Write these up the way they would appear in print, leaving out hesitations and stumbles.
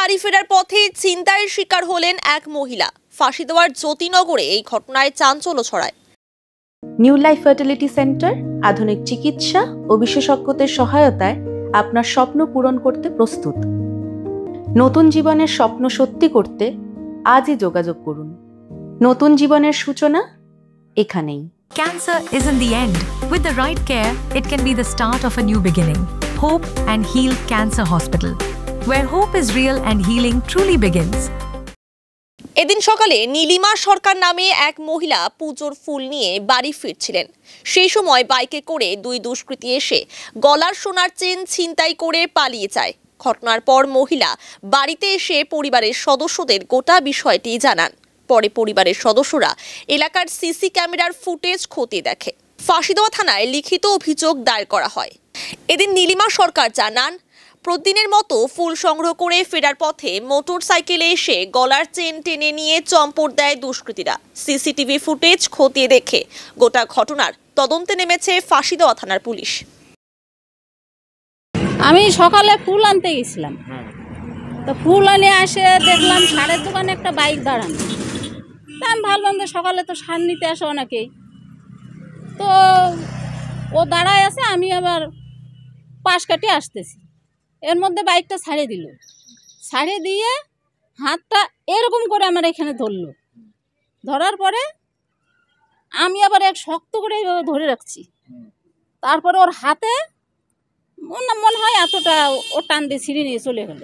বাড়ি ফেরার পথে ছিনতাইয়ের শিকার হলেন এক মহিলা। ফাঁসি দেওয়ার জ্যোতিনগরে এই ঘটনায় চাঞ্চল্য ছড়ায়। নিউ লাইফ ফার্টিলিটি সেন্টার আধুনিক চিকিৎসা ও বিশেষজ্ঞদের সহায়তায় আপনার স্বপ্ন পূরণ করতে প্রস্তুত। নতুন জীবনের স্বপ্ন সত্যি করতে আজই যোগাযোগ করুন। নতুন জীবনের সূচনা এখানেই। Cancer isn't the end. With the right care, it can be the start of a new beginning. Hope and Heal Cancer Hospital, where hope is real and healing truly begins. এদিন সকালে নীলিমা সরকার নামে এক মহিলা পুজোর ফুল নিয়ে বাড়ি ফিরছিলেন। সেই সময় বাইকে করে দুই দুষ্কৃতী এসে গলার সোনার চেন ছিনতাই করে পালিয়ে যায়। ঘটনার পর মহিলা বাড়িতে এসে পরিবারের সদস্যদের গোটা বিষয়টি জানান। পরে পরিবারের সদস্যরা এলাকার সিসি ক্যামেরার ফুটেজ খতিয়ে দেখে। ফাঁসিদেওয়া থানায় লিখিত অভিযোগ দায়ের করা হয়। এদিন নীলিমা সরকার জানান, প্রতিদিনের মতো ফুল সংগ্রহ করে ফেরার পথে মোটরসাইকেলে এসে গলার চেন টেনে নিয়ে চম্পট দেয় দুষ্কৃতীরা। সিসিটিভি ফুটেজ খতিয়ে দেখে গোটা ঘটনার তদন্তে নেমেছে ফাঁসিদেওয়া থানার পুলিশ। আমি সকালে ফুল আনতে গেছিলাম, তো ফুল আনে আসে দেখলাম সারের দোকানে একটা বাইক দাঁড়ানো। তা আমি ভাবলাম যে সকালে তো সার নিতে আসে অনেকেই, তো ও দাঁড়ায় আছে, আমি আবার পাশ কাটে আসতেছি। এর মধ্যে বাইকটা ছাড়িয়ে দিল, ছাড়িয়ে দিয়ে হাতটা এরকম করে আমার এখানে ধরলো। ধরার পরে আমি আবার এক শক্ত করে এইভাবে ধরে রাখছি। তারপরে ওর হাতে মনে হয় এতটা ও টান দিয়ে ছিঁড়ে নিয়ে চলে গেল।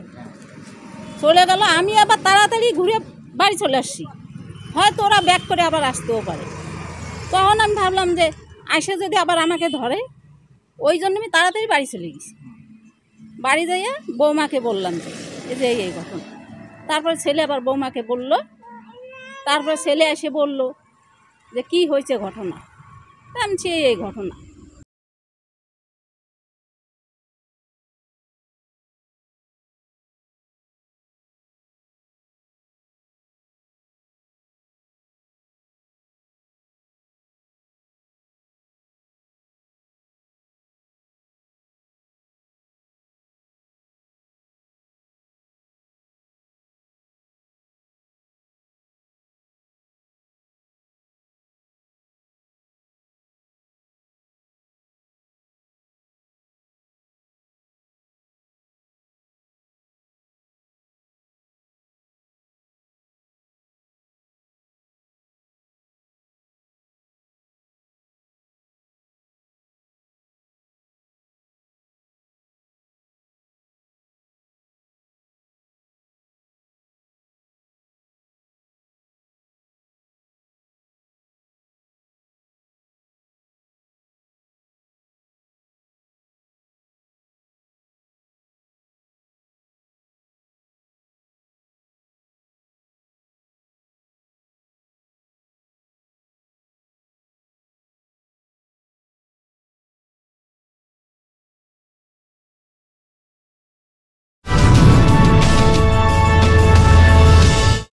আমি আবার তাড়াতাড়ি ঘুরে বাড়ি চলে আসছি। হয়তো ওরা ব্যাক করে আবার আসতেও পারে। তখন আমি ভাবলাম যে আসে যদি আবার আমাকে ধরে, ওই জন্য আমি তাড়াতাড়ি বাড়ি চলে গেছি। বাড়ি যাইয়ে বৌমাকে বললাম যে এই ঘটনা। তারপরে ছেলে আবার বৌমাকে বলল। তারপরে ছেলে এসে বলল যে কি হয়েছে ঘটনা। তা আমি এই ঘটনা।